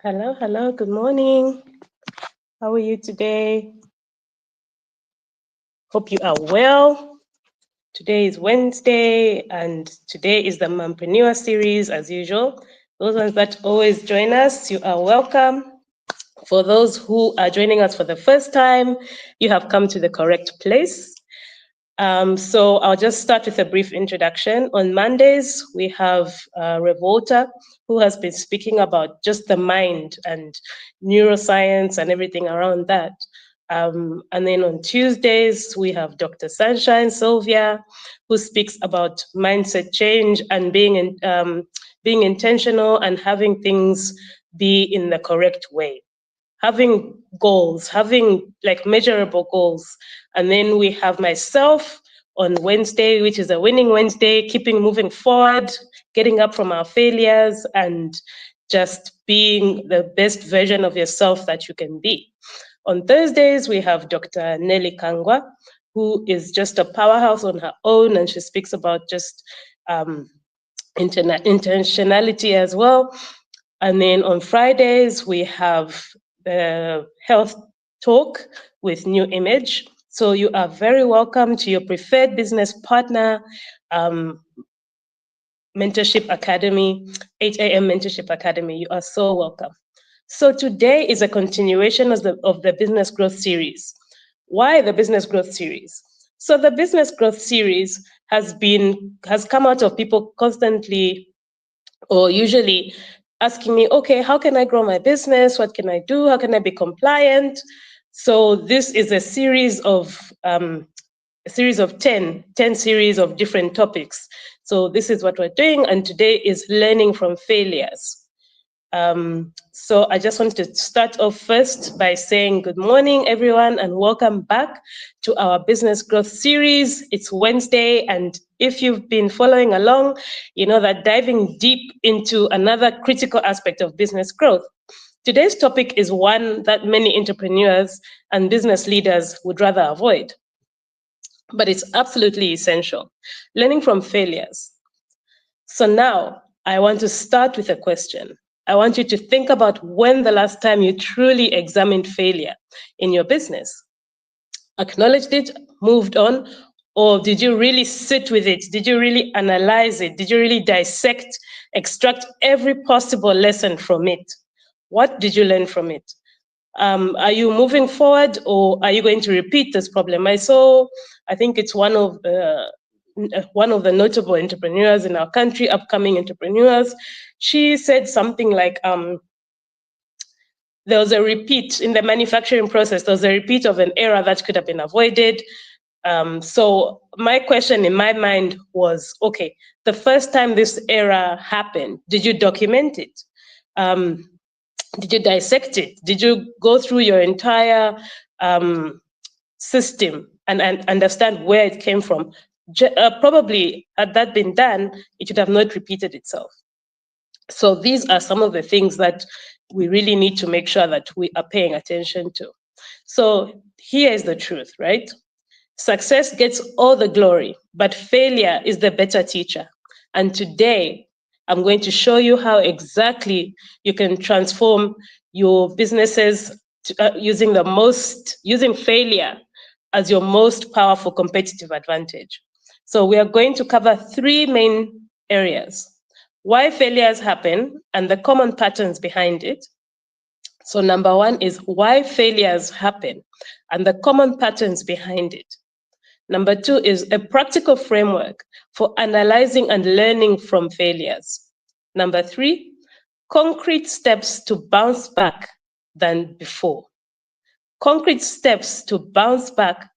Hello, hello, good morning. How are you today? Hope you are well. Today is Wednesday, and today is the Mompreneur series as usual. Those ones that always join us, you are welcome. For those who are joining us for the first time, you have come to the correct place. So I'll just start with a brief introduction. On Mondays, we have Revolta, who has been speaking about just the mind and neuroscience and everything around that. And then on Tuesdays, we have Dr. Sunshine Sylvia, who speaks about mindset change and being intentional and having things be in the correct way, having goals, having like measurable goals. And then we have myself on Wednesday, which is a winning Wednesday, keeping moving forward, getting up from our failures, and just being the best version of yourself that you can be. On Thursdays, we have Dr. Nelly Kangwa, who is just a powerhouse on her own, and she speaks about just intentionality as well. And then on Fridays, we have the health talk with New Image. So you are very welcome to your preferred business partner, Mentorship Academy, 8 a.m. Mentorship Academy. You are so welcome. So today is a continuation of the Business Growth Series. Why the Business Growth Series? So the Business Growth Series has come out of people constantly or usually asking me, okay, how can I grow my business? What can I do? How can I be compliant? So this is a series of 10 series of different topics. So this is what we're doing, and today is learning from failures. So I just want to start off first by saying good morning, everyone, and welcome back to our business growth series. It's Wednesday, and if you've been following along, you know that diving deep into another critical aspect of business growth. Today's topic is one that many entrepreneurs and business leaders would rather avoid, but it's absolutely essential. Learning from failures. So now I want to start with a question. I want you to think about when the last time you truly examined failure in your business. Acknowledged it, moved on, or did you really sit with it? Did you really analyze it? Did you really dissect, extract every possible lesson from it? What did you learn from it? Are you moving forward, or are you going to repeat this problem? I think it's one of the notable entrepreneurs in our country, upcoming entrepreneurs. She said something like, there was a repeat in the manufacturing process. There was a repeat of an error that could have been avoided. So my question in my mind was, okay, the first time this error happened, did you document it? Did you dissect it? Did you go through your entire system and understand where it came from? Probably had that been done, it would have not repeated itself. So these are some of the things that we really need to make sure that we are paying attention to. So here is the truth, right? Success gets all the glory, but failure is the better teacher. And today, I'm going to show you how exactly you can transform your businesses using failure as your most powerful competitive advantage. So we are going to cover three main areas: why failures happen and the common patterns behind it. So number one is why failures happen and the common patterns behind it. Number two is a practical framework for analyzing and learning from failures. Number three, concrete steps to bounce back than before. Concrete steps to bounce back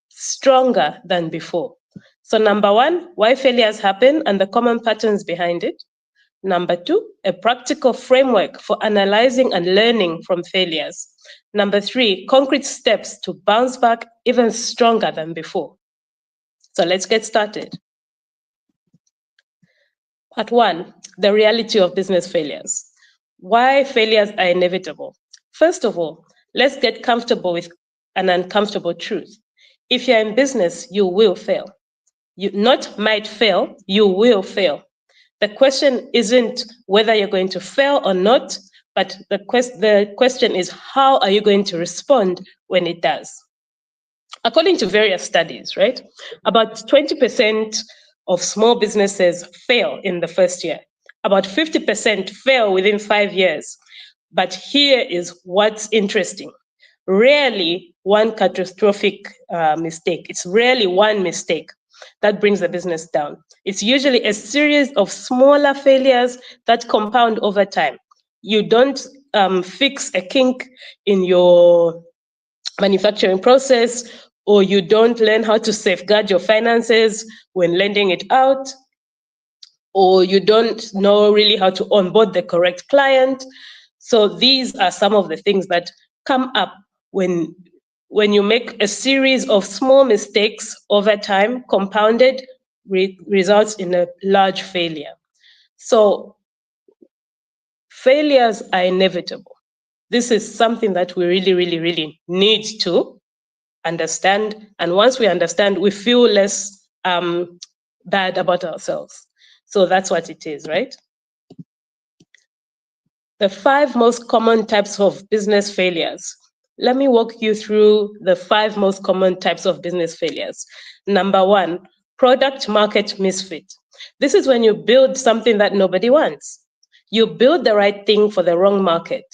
stronger than before. So number one, why failures happen and the common patterns behind it. Number two, a practical framework for analyzing and learning from failures. Number three, concrete steps to bounce back even stronger than before. So let's get started. Part one, the reality of business failures. Why failures are inevitable. First of all, let's get comfortable with an uncomfortable truth. If you're in business, you will fail. You not might fail, you will fail. The question isn't whether you're going to fail or not, but the question is, how are you going to respond when it does? According to various studies, right, about 20% of small businesses fail in the first year. About 50% fail within 5 years. But here is what's interesting. Rarely one catastrophic mistake. It's rarely one mistake that brings the business down. It's usually a series of smaller failures that compound over time. You don't fix a kink in your manufacturing process, or you don't learn how to safeguard your finances when lending it out, or you don't know really how to onboard the correct client. So these are some of the things that come up when you make a series of small mistakes over time, compounded, results in a large failure. So failures are inevitable. This is something that we really, really, really need to understand. And once we understand, we feel less bad about ourselves. So that's what it is, right? The 5 most common types of business failures. Let me walk you through the 5 most common types of business failures. Number 1, product market misfit. This is when you build something that nobody wants. You build the right thing for the wrong market.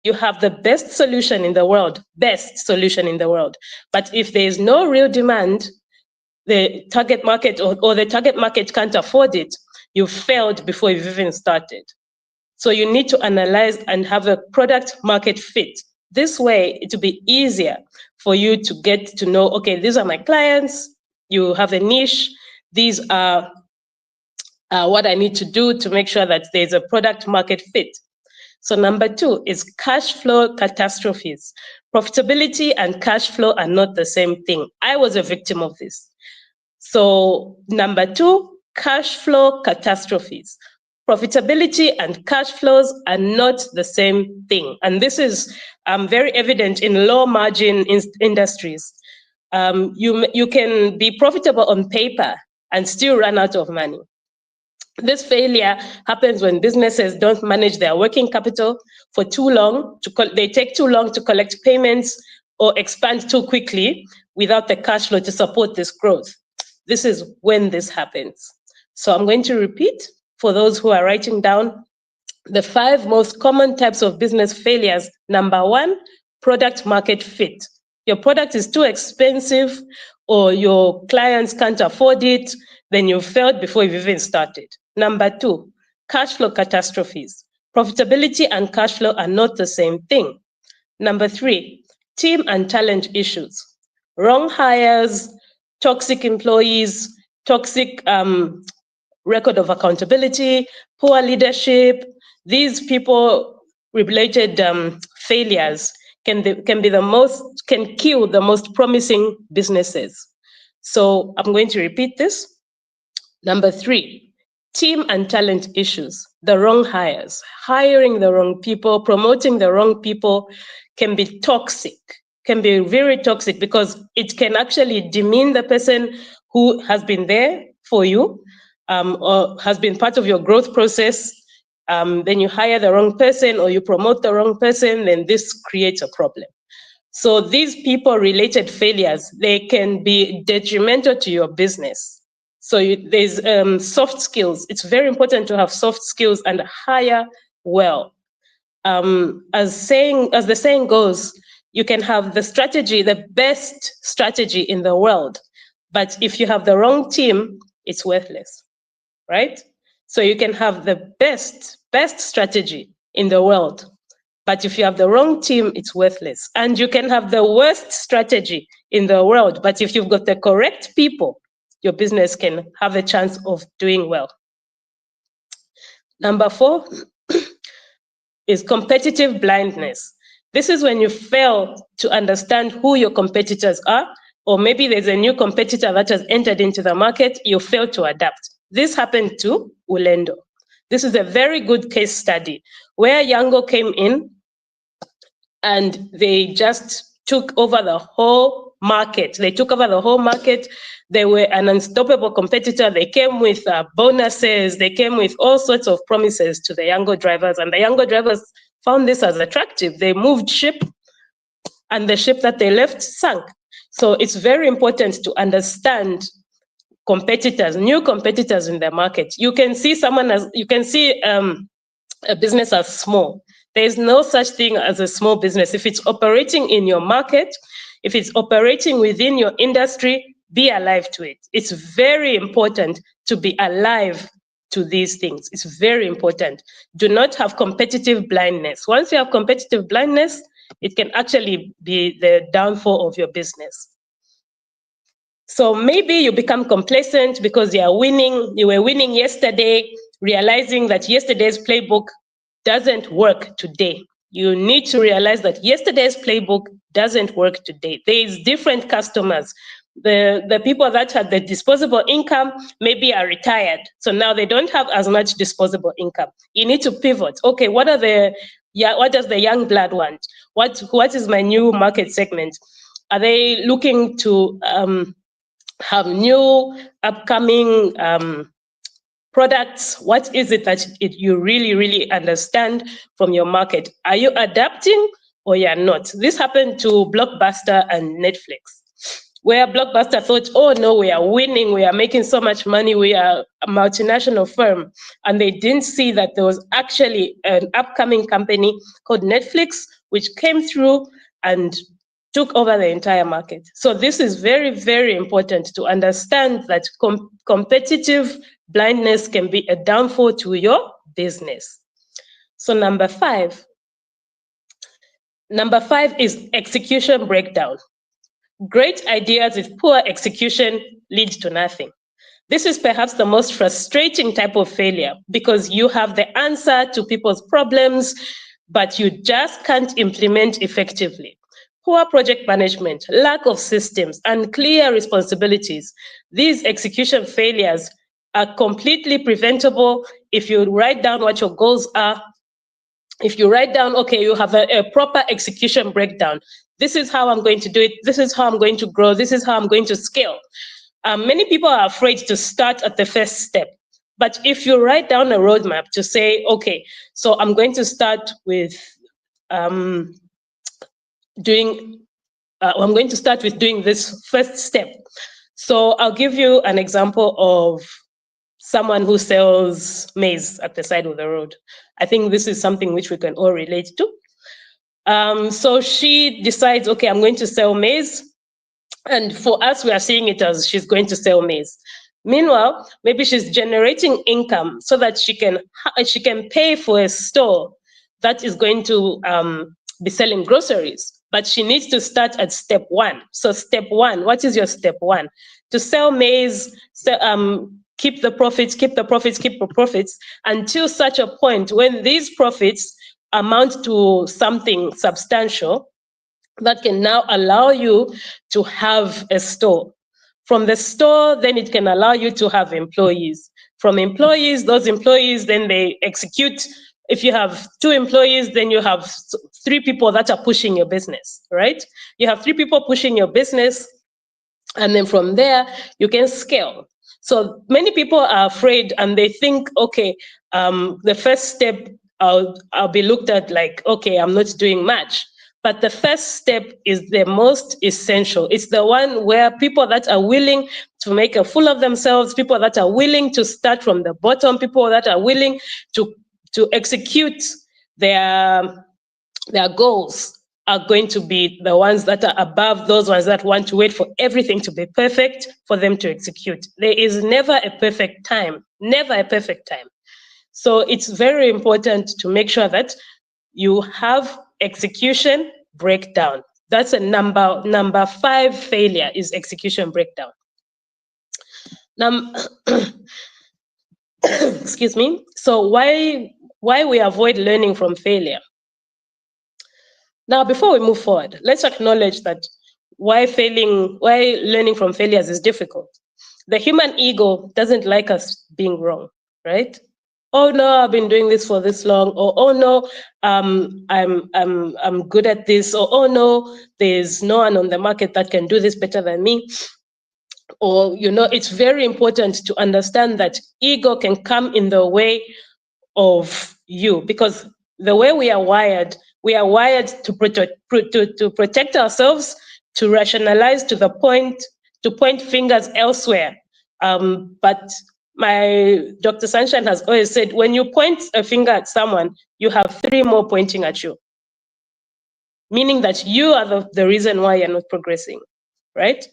You have the best solution in the world, But if there is no real demand, the target market or the target market can't afford it, you've failed before you've even started. So you need to analyze and have a product market fit. This way, it will be easier for you to get to know, okay, these are my clients, you have a niche, these are what I need to do to make sure that there's a product market fit. So number 2 is cash flow catastrophes. Profitability and cash flow are not the same thing. I was a victim of this. So number 2, cash flow catastrophes. Profitability and cash flows are not the same thing. And this is very evident in low margin industries. You can be profitable on paper and still run out of money. This failure happens when businesses don't manage their working capital for too long. They take too long to collect payments or expand too quickly without the cash flow to support this growth. This is when this happens. So I'm going to repeat for those who are writing down the 5 most common types of business failures. Number 1, product market fit. Your product is too expensive or your clients can't afford it, then you failed before you've even started. Number 2, cash flow catastrophes. Profitability and cash flow are not the same thing. Number 3, team and talent issues. Wrong hires, toxic employees, toxic record of accountability, poor leadership. These people-related failures can kill the most promising businesses. So I'm going to repeat this. Number 3, team and talent issues. The wrong hires, hiring the wrong people, promoting the wrong people can be toxic, can be very toxic, because it can actually demean the person who has been there for you or has been part of your growth process. Then you hire the wrong person or you promote the wrong person, then this creates a problem. So these people-related failures, they can be detrimental to your business. So there's soft skills. It's very important to have soft skills and hire well. As the saying goes, you can have the strategy, the best strategy in the world, but if you have the wrong team, it's worthless, right? So you can have the best strategy in the world, but if you have the wrong team, it's worthless. And you can have the worst strategy in the world, but if you've got the correct people, your business can have a chance of doing well. Number 4 is competitive blindness. This is when you fail to understand who your competitors are, or maybe there's a new competitor that has entered into the market, you fail to adapt. This happened to Ulendo. This is a very good case study where Yango came in and they just took over the whole market. They were an unstoppable competitor. They came with bonuses. They came with all sorts of promises to the Yango drivers, and the Yango drivers found this as attractive. They moved ship, and the ship that they left sank. So it's very important to understand competitors, new competitors in the market. You can see a business as small. There is no such thing as a small business. If it's operating in your market, if it's operating within your industry, be alive to it. It's very important to be alive to these things. It's very important. Do not have competitive blindness. Once you have competitive blindness, it can actually be the downfall of your business. So maybe you become complacent because you were winning yesterday, realizing that yesterday's playbook doesn't work today. You need to realize that yesterday's playbook doesn't work today. There is different customers. The people that had the disposable income maybe are retired. So now they don't have as much disposable income. You need to pivot. Okay, what does the young blood want? What is my new market segment? Are they looking to have new upcoming products? What is it that you really understand from your market? Are you adapting or you're not? This happened to Blockbuster and Netflix, where Blockbuster thought, oh no, we are winning, we are making so much money, we are a multinational firm. And they didn't see that there was actually an upcoming company called Netflix, which came through and took over the entire market. So this is very important to understand that competitive blindness can be a downfall to your business. So number five is execution breakdown. Great ideas with poor execution lead to nothing. This is perhaps the most frustrating type of failure because you have the answer to people's problems, but you just can't implement effectively. Poor project management, lack of systems, and clear responsibilities. These execution failures are completely preventable if you write down what your goals are. If you write down, okay, you have a proper execution breakdown. This is how I'm going to do it. This is how I'm going to grow. This is how I'm going to scale. Many people are afraid to start at the first step. But if you write down a roadmap to say, okay, so I'm going to start with doing this first step. So I'll give you an example of someone who sells maize at the side of the road. I think this is something which we can all relate to. So she decides, okay, I'm going to sell maize. And for us, we are seeing it as she's going to sell maize. Meanwhile, maybe she's generating income so that she can pay for a store that is going to be selling groceries. But she needs to start at step one. So step one, what is your step one? To sell maize, keep the profits until such a point when these profits amount to something substantial that can now allow you to have a store. From the store, then it can allow you to have employees. From employees, those employees, then they execute. If you have 2 employees, then you have 3 people that are pushing your business, right? You have 3 people pushing your business, and then from there, you can scale. So many people are afraid and they think, okay, the first step, I'll be looked at like, okay, I'm not doing much. But the first step is the most essential. It's the one where people that are willing to make a fool of themselves, people that are willing to start from the bottom, people that are willing to execute their goals are going to be the ones that are above those ones that want to wait for everything to be perfect for them to execute. There is never a perfect time, never a perfect time. So it's very important to make sure that you have execution breakdown. That's a number 5 failure is execution breakdown. Excuse me. So why we avoid learning from failure? Now, before we move forward, let's acknowledge that why learning from failures is difficult. The human ego doesn't like us being wrong, right? Oh no, I've been doing this for this long, or oh no, I'm good at this, or oh no, there's no one on the market that can do this better than me. Or, it's very important to understand that ego can come in the way of you, because The way we are wired to protect ourselves, to rationalize to the point, to point fingers elsewhere. But my Dr. Sunshine has always said, when you point a finger at someone, you have 3 more pointing at you, meaning that you are the reason why you're not progressing, right?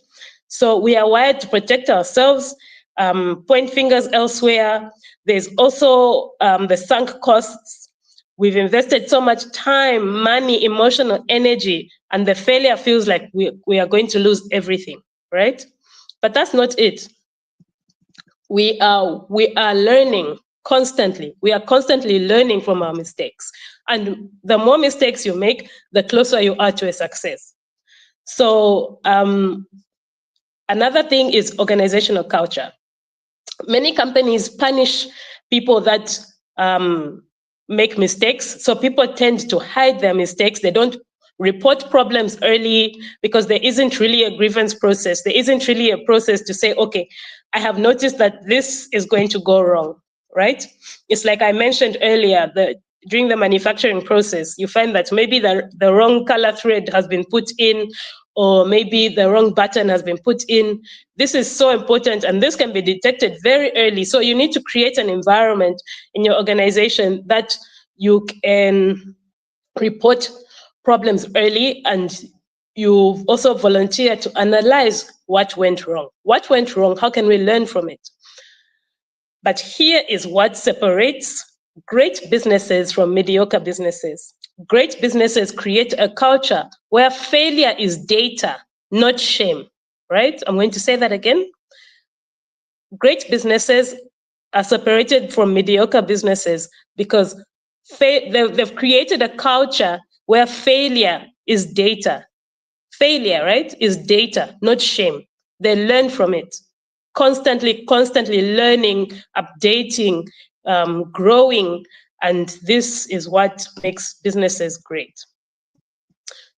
So we are wired to protect ourselves, point fingers elsewhere. There's also the sunk costs. We've invested so much time, money, emotional energy, and the failure feels like we are going to lose everything, right? But that's not it. We are learning constantly. We are constantly learning from our mistakes. And the more mistakes you make, the closer you are to a success. So another thing is organizational culture. Many companies punish people that make mistakes. So people tend to hide their mistakes. They don't report problems early because there isn't really a grievance process. There isn't really a process to say, okay, I have noticed that this is going to go wrong, right? It's like I mentioned earlier, during the manufacturing process, you find that maybe the wrong color thread has been put in, or maybe the wrong button has been put in. This is so important, and this can be detected very early. So you need to create an environment in your organization that you can report problems early, and you also volunteer to analyze what went wrong. What went wrong? How can we learn from it? But here is what separates great businesses from mediocre businesses. Great businesses create a culture where failure is data, not shame, right? I'm going to say that again. Great businesses are separated from mediocre businesses because they've created a culture where failure is data. Failure, right, is data, not shame. They learn from it. Constantly learning, updating, growing, and this is what makes businesses great.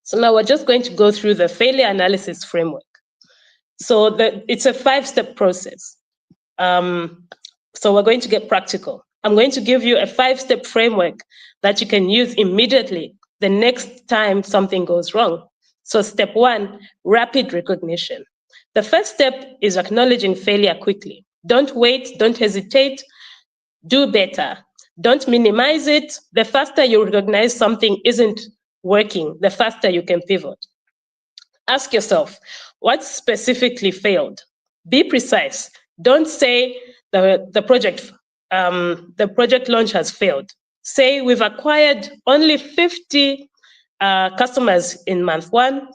So now we're just going to go through the failure analysis framework. So it's a 5-step process. So we're going to get practical. I'm going to give you a 5-step framework that you can use immediately the next time something goes wrong. So step 1, rapid recognition. The first step is acknowledging failure quickly. Don't wait, don't hesitate, do better. Don't minimize it. The faster you recognize something isn't working, the faster you can pivot. Ask yourself, what specifically failed? Be precise. Don't say the project launch has failed. Say we've acquired only 50 customers in month 1,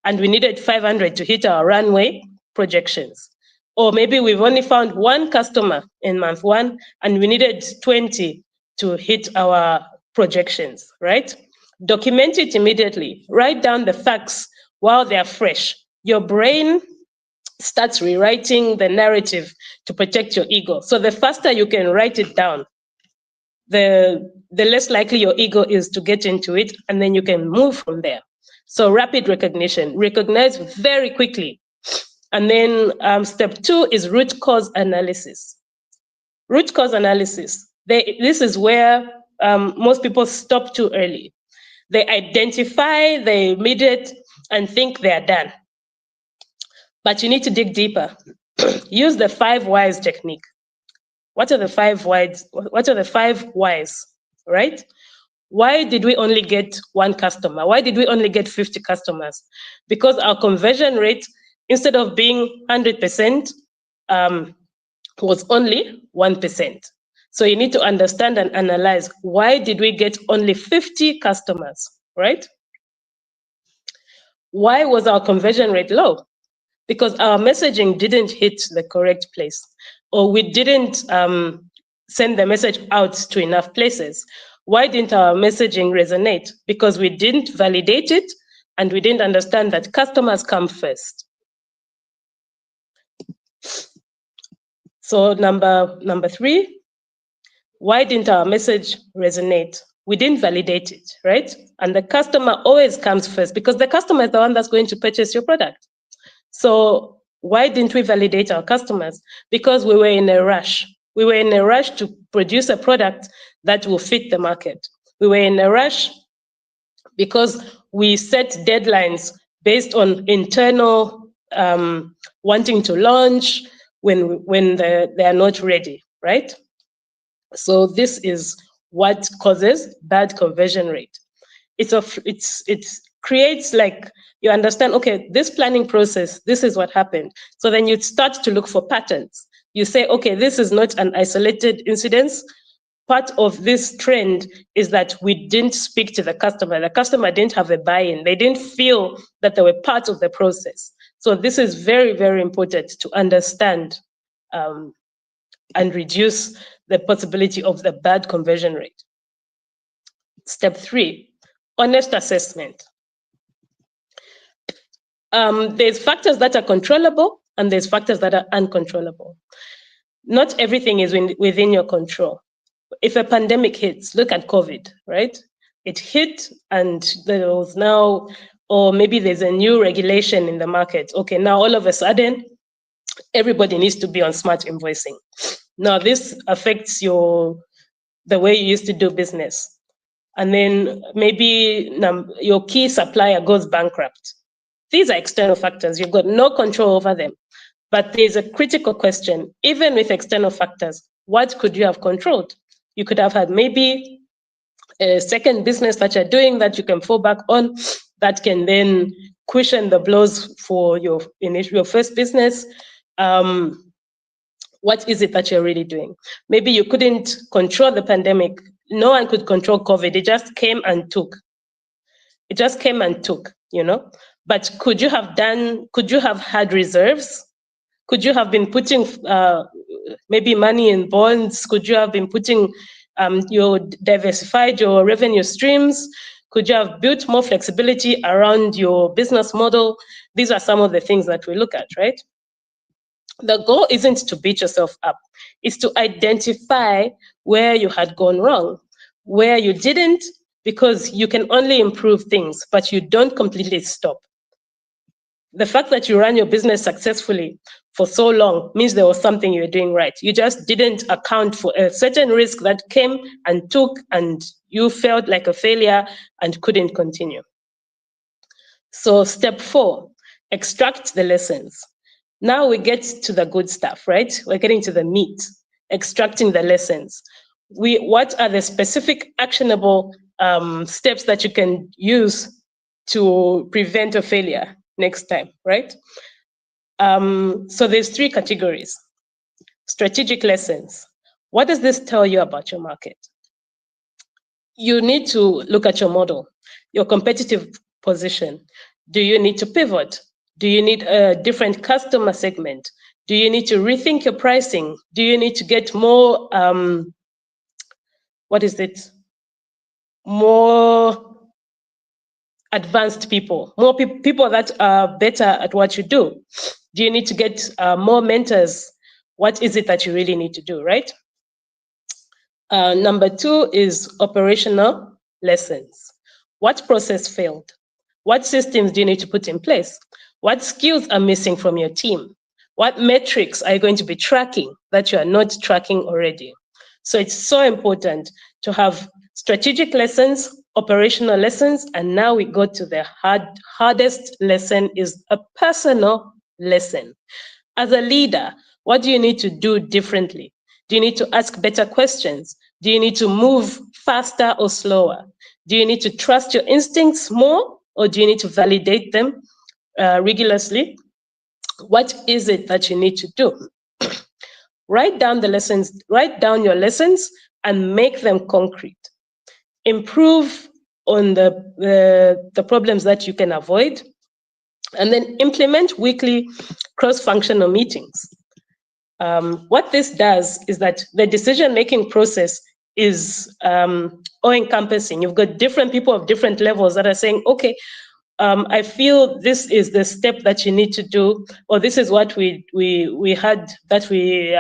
and we needed 500 to hit our runway projections. Or maybe we've only found 1 customer in month 1, and we needed 20 to hit our projections, right? Document it immediately. Write down the facts while they're fresh. Your brain starts rewriting the narrative to protect your ego. So the faster you can write it down, the less likely your ego is to get into it, and then you can move from there. So rapid recognition, recognize very quickly. And then step 2 is root cause analysis. Root cause analysis. This is where most people stop too early. They identify the immediate and think they are done. But you need to dig deeper. Use the 5 whys technique. What are the 5 whys? What are the 5 whys, right? Why did we only get 1 customer? Why did we only get 50 customers? Because our conversion rate, instead of being 100%, was only 1%. So you need to understand and analyze, why did we get only 50 customers, right? Why was our conversion rate low? Because our messaging didn't hit the correct place, or we didn't send the message out to enough places. Why didn't our messaging resonate? Because we didn't validate it, and we didn't understand that customers come first. So number 3, why didn't our message resonate? We didn't validate it, right? And the customer always comes first, because the customer is the one that's going to purchase your product. So why didn't we validate our customers? Because we were in a rush. We were in a rush to produce a product that will fit the market. We were in a rush because we set deadlines based on internal wanting to launch when they are not ready, right? So this is what causes bad conversion rate. It creates, like, you understand, okay, this planning process, this is what happened. So then you start to look for patterns. You say, okay, this is not an isolated incident. Part of this trend is that we didn't speak to the customer. The customer didn't have a buy-in. They didn't feel that they were part of the process. So this is very, very important to understand and reduce the possibility of the bad conversion rate. Step 3, honest assessment. There's factors that are controllable and there's factors that are uncontrollable. Not everything is within your control. If a pandemic hits, look at COVID, right? It hit and there was now, or maybe there's a new regulation in the market. Okay, now all of a sudden, everybody needs to be on smart invoicing. Now this affects the way you used to do business. And then maybe your key supplier goes bankrupt. These are external factors. You've got no control over them. But there's a critical question. Even with external factors, what could you have controlled? You could have had maybe a second business that you're doing that you can fall back on, that can then cushion the blows for your first business. What is it that you're really doing? Maybe you couldn't control the pandemic. No one could control COVID. It just came and took. It just came and took, you know? But could you have had reserves? Could you have been putting maybe money in bonds? Could you have been putting diversified your revenue streams? Could you have built more flexibility around your business model? These are some of the things that we look at, right? The goal isn't to beat yourself up. It's to identify where you had gone wrong, where you didn't, because you can only improve things, but you don't completely stop. The fact that you ran your business successfully for so long means there was something you were doing right. You just didn't account for a certain risk that came and took, and you felt like a failure and couldn't continue. So step 4, extract the lessons. Now we get to the good stuff, right? We're getting to the meat, extracting the lessons. What are the specific actionable steps that you can use to prevent a failure next time, right? So there's 3 categories. Strategic lessons. What does this tell you about your market? You need to look at your model, your competitive position. Do you need to pivot? Do you need a different customer segment? Do you need to rethink your pricing? Do you need to get more, more advanced people, more people that are better at what you do? Do you need to get more mentors? What is it that you really need to do, right? Number 2 is operational lessons. What process failed? What systems do you need to put in place? What skills are missing from your team? What metrics are you going to be tracking that you are not tracking already? So it's so important to have strategic lessons, operational lessons, and now we go to the hardest lesson, is a personal lesson. As a leader, what do you need to do differently? Do you need to ask better questions? Do you need to move faster or slower? Do you need to trust your instincts more, or do you need to validate them rigorously? What is it that you need to do? Write down your lessons and make them concrete. Improve on the problems that you can avoid, and then implement weekly cross-functional meetings. What this does is that the decision-making process is all-encompassing. You've got different people of different levels that are saying, okay, I feel this is the step that you need to do, or this is what we had that we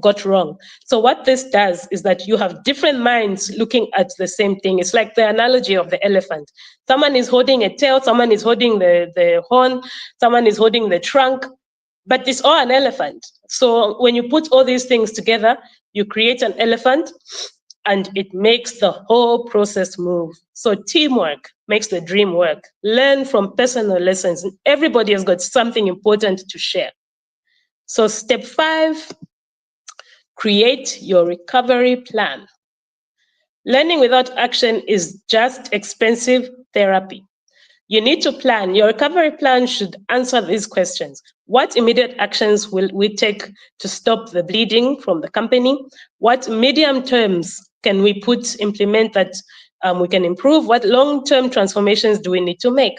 got wrong. So what this does is that you have different minds looking at the same thing. It's like the analogy of the elephant. Someone is holding a tail, someone is holding the horn, someone is holding the trunk, but it's all an elephant. So when you put all these things together, you create an elephant. and it makes the whole process move. So teamwork makes the dream work. Learn from personal lessons. Everybody has got something important to share. So step 5, create your recovery plan. Learning without action is just expensive therapy. You need to plan. Your recovery plan should answer these questions. What immediate actions will we take to stop the bleeding from the company? What medium terms can we implement that we can improve? What long-term transformations do we need to make?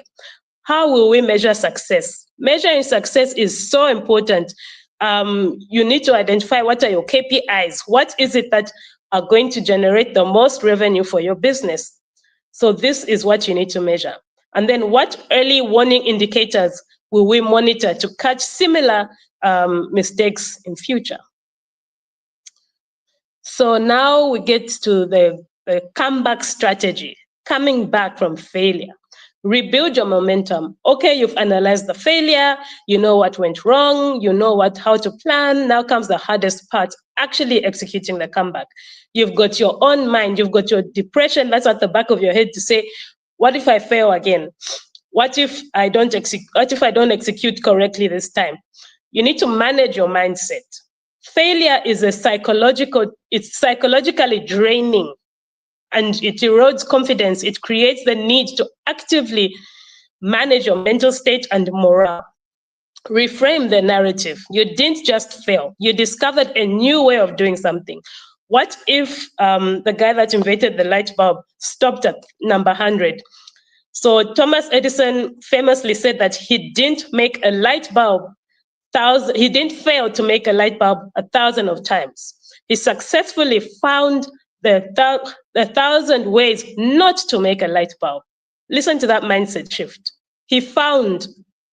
How will we measure success? Measuring success is so important. You need to identify what are your KPIs. What is it that are going to generate the most revenue for your business? So this is what you need to measure. And then what early warning indicators will we monitor to catch similar mistakes in future? So now we get to the comeback strategy, coming back from failure. Rebuild your momentum. Okay, you've analyzed the failure, you know what went wrong, you know how to plan. Now comes the hardest part, actually executing the comeback. You've got your own mind, you've got your depression that's at the back of your head to say, what if I fail again? What if I don't execute correctly this time? You need to manage your mindset. Failure is it's psychologically draining, and it erodes confidence. It creates the need to actively manage your mental state and morale. Reframe the narrative. You didn't just fail. You discovered a new way of doing something. What if the guy that invented the light bulb stopped at number 100? So Thomas Edison famously said that he didn't make a light bulb he didn't fail to make a light bulb 1,000 of times. He successfully found the 1,000 ways not to make a light bulb. Listen to that mindset shift. He found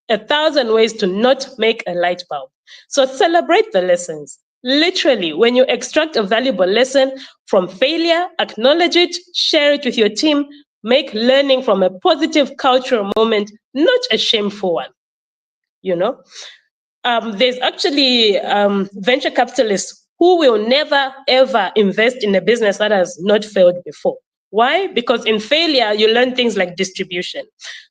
1,000 ways to not make a light bulb. So celebrate the lessons. Literally, when you extract a valuable lesson from failure, acknowledge it, share it with your team, make learning from a positive cultural moment, not a shameful one. You know? There's actually venture capitalists who will never, ever invest in a business that has not failed before. Why? Because in failure, you learn things like distribution.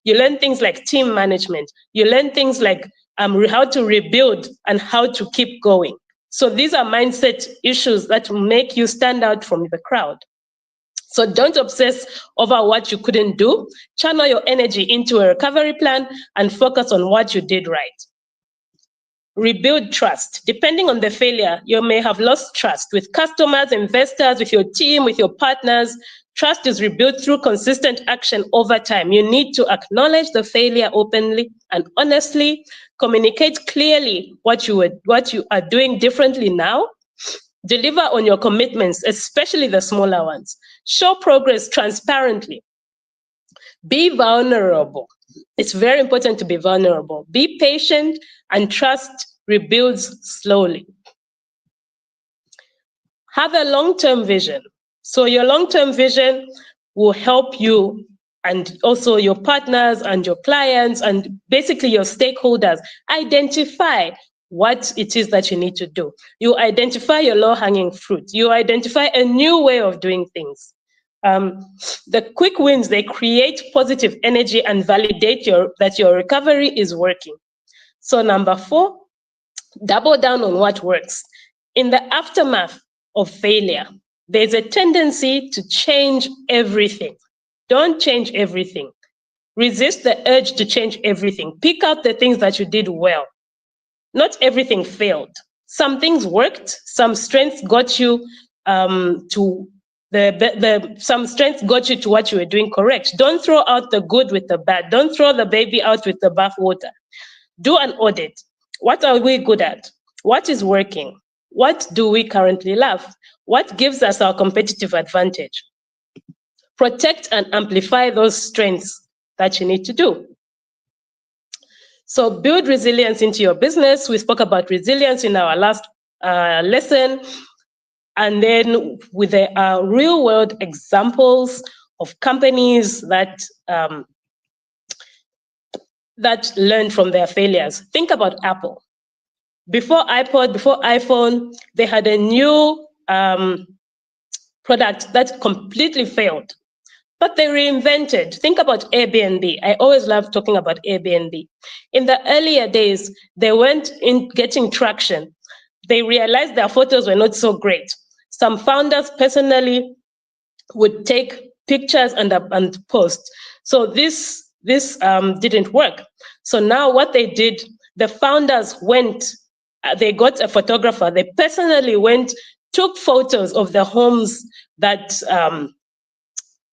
You learn things like team management. You learn things like how to rebuild and how to keep going. So these are mindset issues that make you stand out from the crowd. So don't obsess over what you couldn't do. Channel your energy into a recovery plan and focus on what you did right. Rebuild trust. Depending on the failure, you may have lost trust with customers, investors, with your team, with your partners. Trust is rebuilt through consistent action over time. You need to acknowledge the failure openly and honestly, communicate clearly what you are doing differently now. Deliver on your commitments, especially the smaller ones. Show progress transparently. Be vulnerable. It's very important to be vulnerable. Be patient, and trust rebuilds slowly. Have a long-term vision. So your long-term vision will help you and also your partners and your clients and basically your stakeholders identify what it is that you need to do. You identify your low-hanging fruit. You identify a new way of doing things. The quick wins, they create positive energy and validate that your recovery is working. So number 4, double down on what works. In the aftermath of failure, there's a tendency to change everything. Don't change everything. Resist the urge to change everything. Pick out the things that you did well. Not everything failed. Some things worked. Some strengths got you some strengths got you to what you were doing correct. Don't throw out the good with the bad. Don't throw the baby out with the bathwater. Do an audit. What are we good at? What is working? What do we currently love? What gives us our competitive advantage? Protect and amplify those strengths that you need to do. So build resilience into your business. We spoke about resilience in our last lesson. And then with the real world examples of companies that learned from their failures. Think about Apple. Before iPod, before iPhone, they had a new product that completely failed. But they reinvented. Think about Airbnb. I always love talking about Airbnb. In the earlier days, they weren't in getting traction. They realized their photos were not so great. Some founders personally would take pictures and post. So this didn't work. So now what they did, the founders went, they got a photographer. They personally went, took photos of the homes that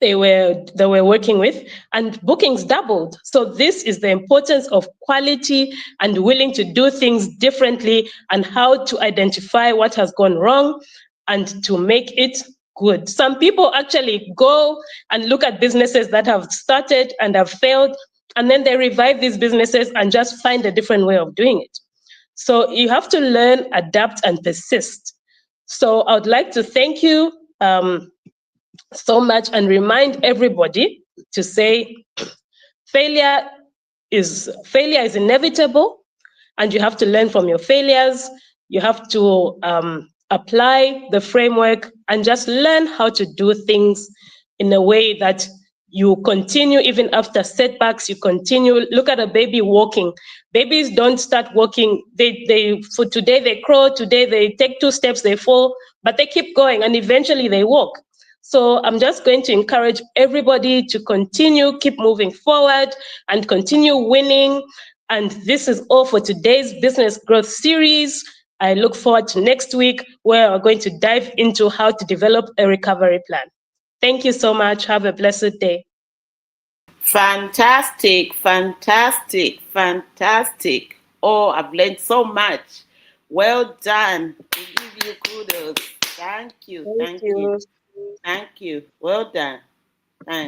they were working with, and bookings doubled. So this is the importance of quality and willing to do things differently, and how to identify what has gone wrong and to make it good. Some people actually go and look at businesses that have started and have failed, and then they revive these businesses and just find a different way of doing it. So you have to learn, adapt, and persist. So I would like to thank you so much and remind everybody to say failure is inevitable, and you have to learn from your failures. You have to apply the framework and just learn how to do things in a way that you continue even after setbacks. You continue. Look at a baby walking. Babies don't start walking. They for today they crawl, today they take 2 steps, they fall, but they keep going and eventually they walk. So I'm just going to encourage everybody to continue, keep moving forward and continue winning. And this is all for today's Business Growth Series. I look forward to next week, where we're going to dive into how to develop a recovery plan. Thank you so much. Have a blessed day. Fantastic, fantastic, fantastic. Oh, I've learned so much. Well done. We give you kudos. Thank you, thank you, thank you. Well done. Thanks.